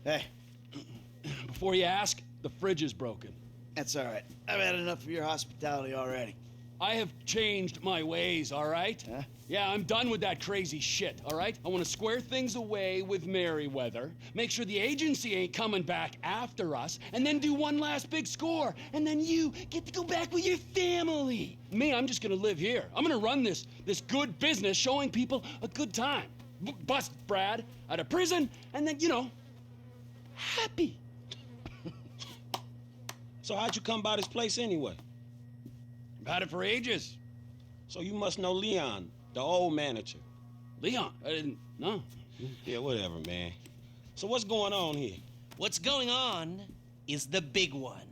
Hey. Before you ask, the fridge is broken. That's all right. I've had enough of your hospitality already. I have changed my ways, all right? Huh? Yeah, I'm done with that crazy shit, all right? I want to square things away with Merryweather, make sure the agency ain't coming back after us, and then do one last big score. And then you get to go back with your family. Me, I'm just gonna live here. I'm gonna run this good business showing people a good time. Bust Brad out of prison, and then, happy. So how'd you come by this place anyway? I've had it for ages. So you must know Leon, the old manager. Leon? I didn't know. Yeah, whatever, man. So what's going on here? What's going on is the big one.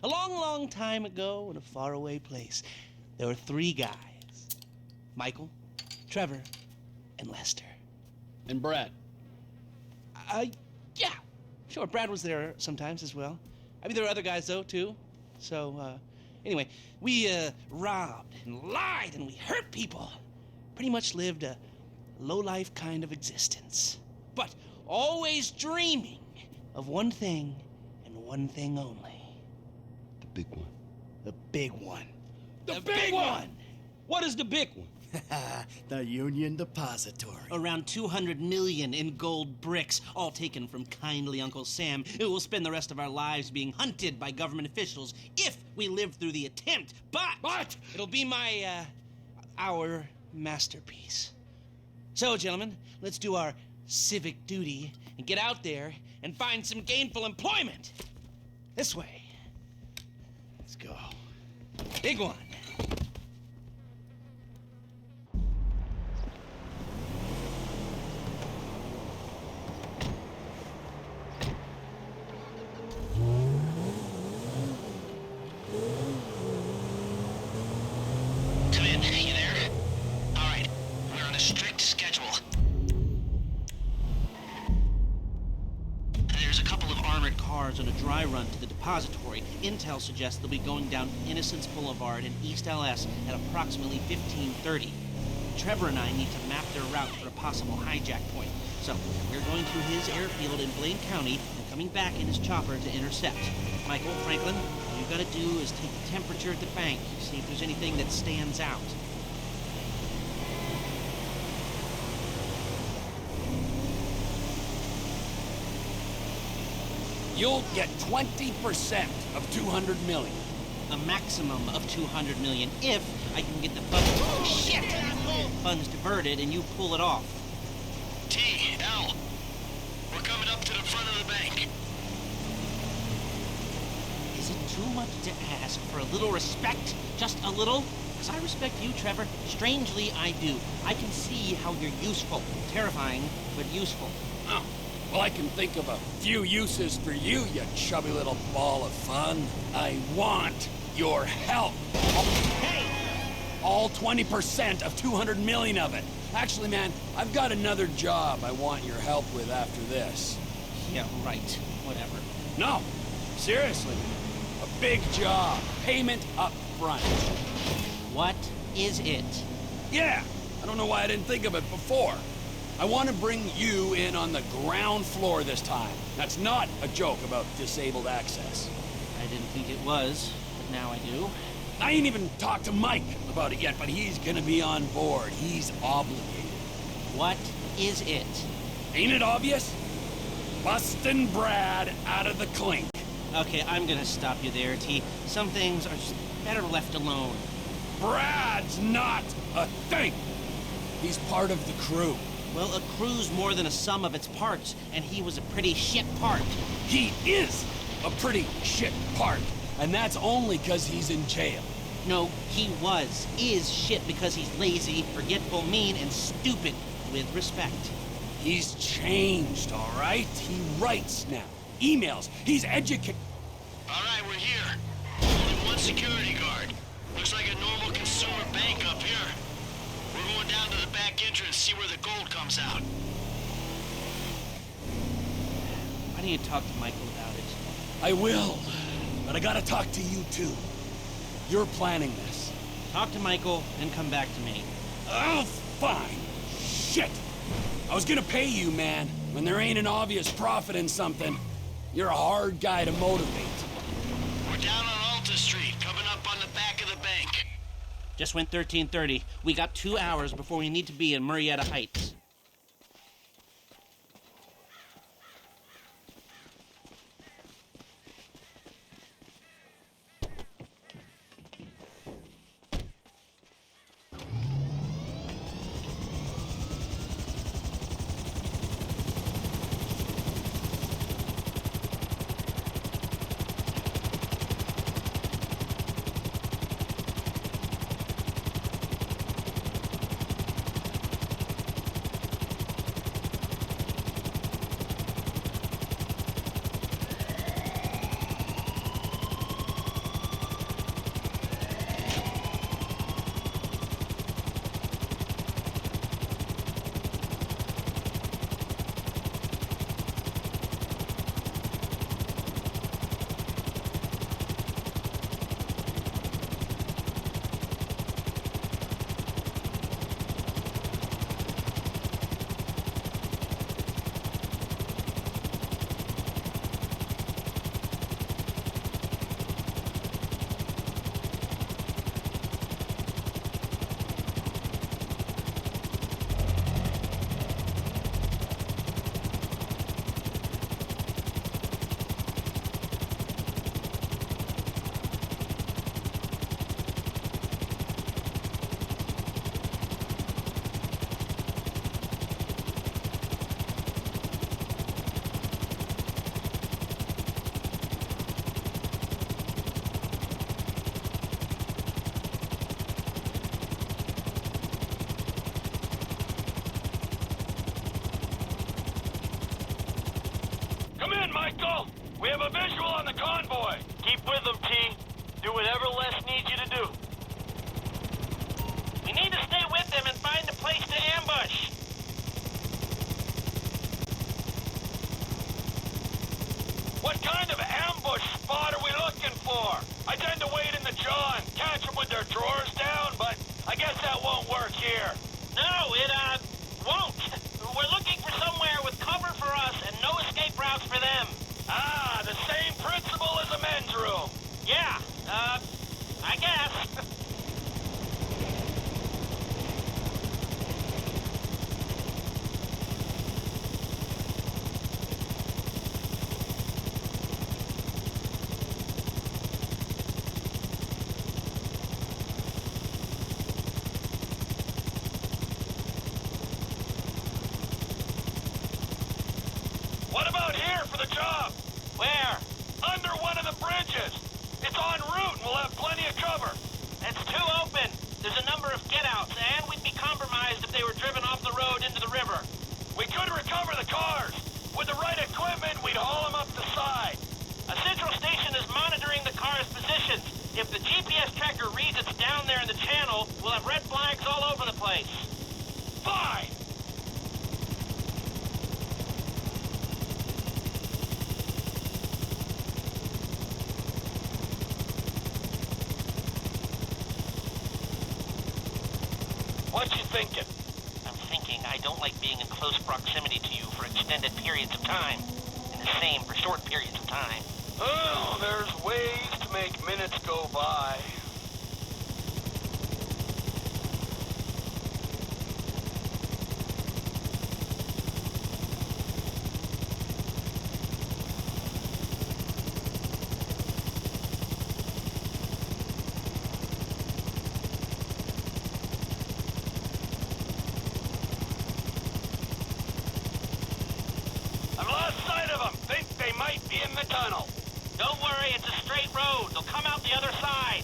A long, long time ago in a faraway place, there were 3 guys. Michael, Trevor, and Lester. And Brad. Yeah. Sure, Brad was there sometimes as well. I mean, there were other guys, though, too. So, anyway, we, robbed and lied and we hurt people. Pretty much lived a low-life kind of existence. But always dreaming of one thing and one thing only. The big one. The big one. The big one! What is the big one? The Union Depository. Around 200 million in gold bricks, all taken from kindly Uncle Sam, who will spend the rest of our lives being hunted by government officials if we live through the attempt. But it'll be our masterpiece. So, gentlemen, let's do our civic duty and get out there and find some gainful employment. This way. Let's go. Big one. On a dry run to the depository, intel suggests they'll be going down Innocence Boulevard in East LS at approximately 15:30. Trevor and I need to map their route for a possible hijack point. So, we're going to his airfield in Blaine County and coming back in his chopper to intercept. Michael, Franklin, all you've got to do is take the temperature at the bank, see if there's anything that stands out. You'll get 20% of 200 million. A maximum of 200 million if I can get the funds diverted and you pull it off. T, L, we're coming up to the front of the bank. Is it too much to ask for a little respect? Just a little? Because I respect you, Trevor. Strangely, I do. I can see how you're useful. Terrifying, but useful. Oh. Well, I can think of a few uses for you, you chubby little ball of fun. I want your help. Hey! All 20% of 200 million of it. Actually, man, I've got another job I want your help with after this. Yeah, right. Whatever. No, seriously. A big job. Payment up front. What is it? Yeah, I don't know why I didn't think of it before. I want to bring you in on the ground floor this time. That's not a joke about disabled access. I didn't think it was, but now I do. I ain't even talked to Mike about it yet, but he's gonna be on board. He's obligated. What is it? Ain't it obvious? Bustin' Brad out of the clink. Okay, I'm gonna stop you there, T. Some things are just better left alone. Brad's not a thing. He's part of the crew. Well, a crew's more than a sum of its parts, and he was a pretty shit part. He is a pretty shit part, and that's only 'cause he's in jail. No, he is shit because he's lazy, forgetful, mean, and stupid, with respect. He's changed, all right? He writes now, emails, he's educated. All right, we're here. Only one security guard. Looks like a normal consumer bank up here. We're going down to the back entrance, see where the gold comes out. Why don't you talk to Michael about it? I will, but I gotta talk to you too. You're planning this. Talk to Michael, and come back to me. Oh, fine. Shit. was gonna pay you, man. When there ain't an obvious profit in something, you're a hard guy to motivate. We're down on Alta Street, coming up on the back of the bank. Just went 13:30. We got 2 hours before we need to be in Murrieta Heights. Michael! We have a visual on the convoy! Keep with them, T. Do whatever Les needs you to do. We need to stay with them and find a place to ambush. What kind of ambush spot are we looking for? I tend to wait in the jaw and catch them with their drawers down, but I guess that won't work here. No, it, won't. We're looking for somewhere with cover for us and no escape routes for them. Ah, the same principle as a men's room. Yeah, I guess. What about here for the job? Where? Under one of the bridges. It's en route and we'll have plenty of cover. It's too open. There's a number of get-outs, and we'd be compromised if they were driven off the road into the river. We could recover the cars. With the right equipment, we'd haul them up the side. A central station is monitoring the car's positions. If the GPS tracker reads it's down there in the channel, we'll have red flags all over the place. Fine! What you thinking? I'm thinking I don't like being in close proximity to you for extended periods of time. And the same for short periods of time. Oh, there's ways to make minutes go by. I've lost sight of them. Think they might be in the tunnel. Don't worry, it's a straight road. They'll come out the other side.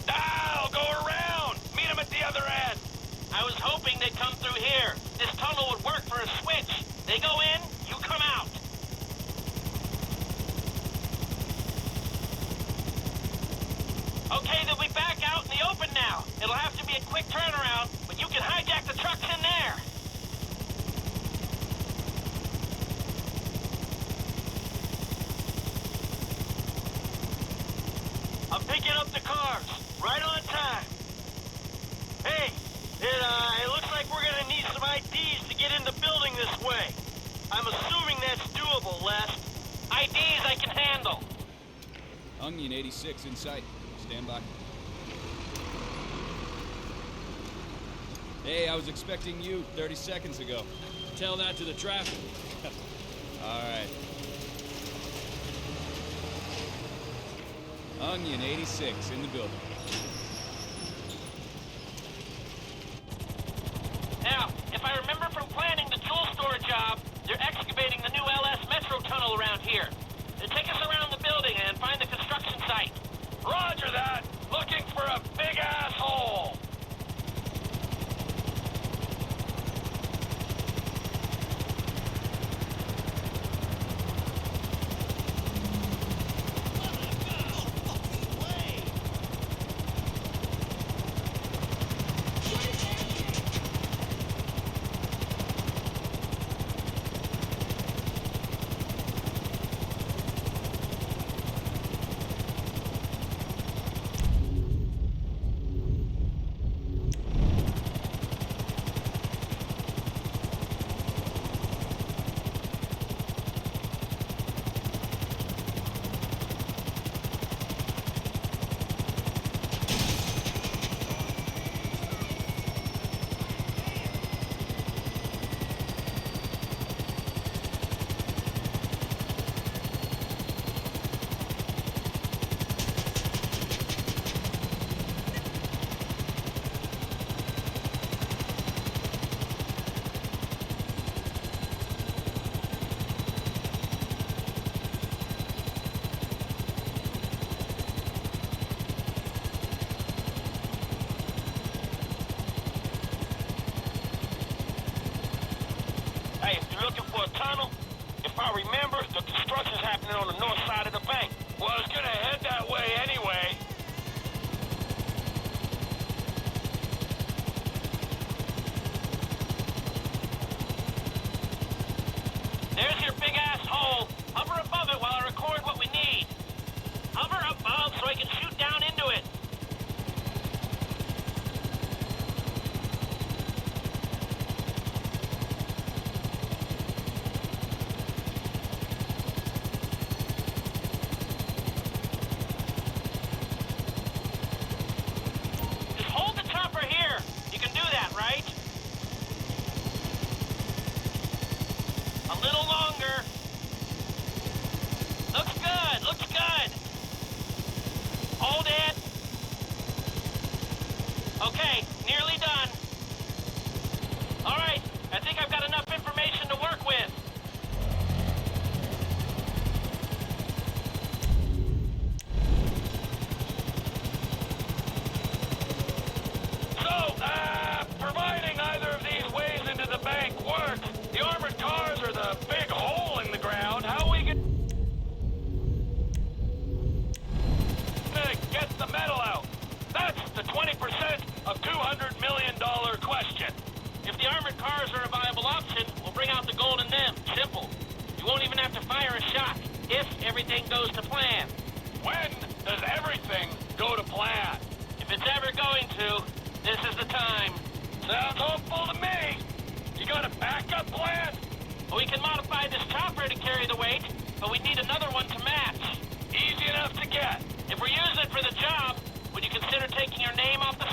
Ah, I'll go around. Meet them at the other end. I was hoping they'd come through here. This tunnel would work for a switch. They go in, you come out. Okay, they'll be back out in the open now. It'll have to be a quick turnaround, but you can hijack the trucks in there. I'm picking up the cars, right on time. Hey, it looks like we're gonna need some IDs to get in the building this way. Onion 86 in sight. Stand by. Hey, I was expecting you 30 seconds ago. Tell that to the traffic. All right. Onion 86 in the building. Now, if I remember from planning the jewel store job, they're excavating the new LS Metro tunnel around here. Take us around the building and find the construction site. Roger that. Looking for a big asshole. Hey, if you're looking for a tunnel, if I remember, the construction's happening on the north side of the bank. Well, I was gonna head that way anyway. There's your big-ass hole. Hover above it while I record what we need. Hover above so I can shoot down into it. Just hold the chopper here. You can do that, right? A little longer. Looks good, looks good. Hold it. Okay, nearly done. All right, I think I've got enough information to work with. So, providing either of these ways into the bank works, the armored cars are the big hole in the ground. How we can get the metal out? That's the 20% of $200 million question. If the armored cars are a viable option, we'll bring out the gold in them. Simple. You won't even have to fire a shot if everything goes to plan. When does everything go to plan? If it's ever going to, this is the time. Sounds hopeful to me. You got a backup plan? Well, we can modify this chopper to carry the weight, but we need another one to match. Easy enough to get. If we're using it for the job, would you consider taking your name off the